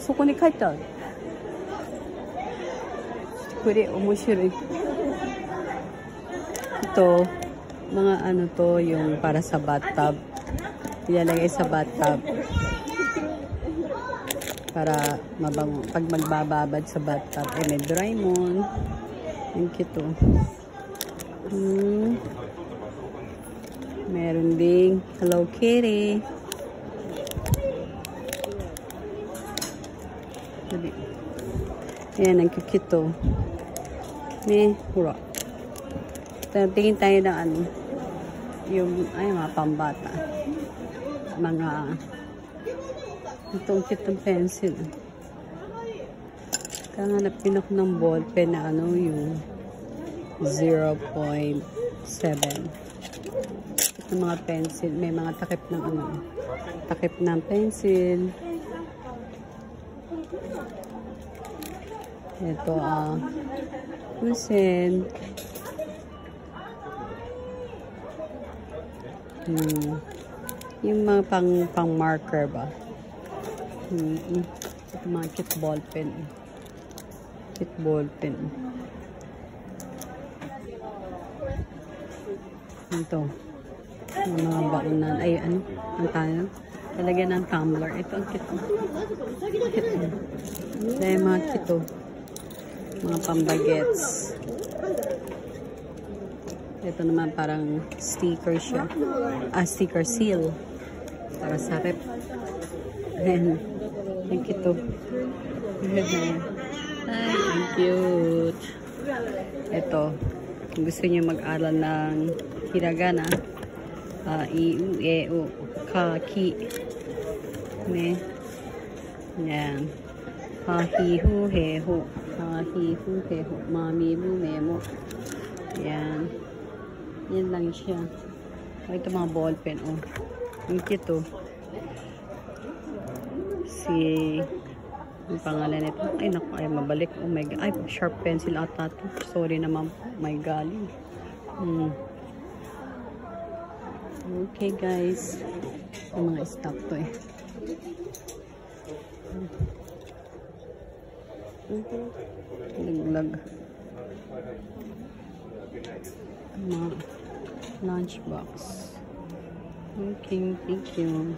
そこに書いてある。これ面白い。Ito, mga ano to, yung para sa bathtub. Ilalagay sa bathtub. Para mabango. Pag magbababad sa bathtub, eh may Doraemon. Yung cute to. Meron ding Hello Kitty. Ayan, ang cute to. May hura. Tingin tayo ng ano, yung, ay, mga pambata. Mga, itong cute ng pencil. Kahanapin ako ng ballpen na ano, yung 0.7. Ito mga pencil, may mga takip ng ano, takip ng pencil. Ito, kusin. Yung mga pang marker ba? Ito mga cute ballpen. Cute ballpen. Ito. Yung mga bakunan. Ay, ano? Ang tayo? Talagyan ng tumbler. Ito ang cute. Cute. Dahil mga cute. Mga pambagets. Ito naman parang sticker siya. Sticker seal. Para sa rep. Ayan. Ang cute. Ay, ang cute. Ito. Kung gusto niyo mag-aral ng hiragana, i-u, e-u, ka-ki. Ne? Yan. Ha-hi-hu, he-hu. Ha-hi-hu, he-hu. Mami-bu, memo. Yan. Yan lang siya. Ito mga ballpen, oh. Ang cute, oh. Ang pangalan nito. Ay, naku, ay, mabalik. Oh my God. Ay, sharp pencil ata to. Sorry naman. My galing. Okay, guys. Yung mga stock to, eh. Laglag. Mga lunchbox. Okay, thank you.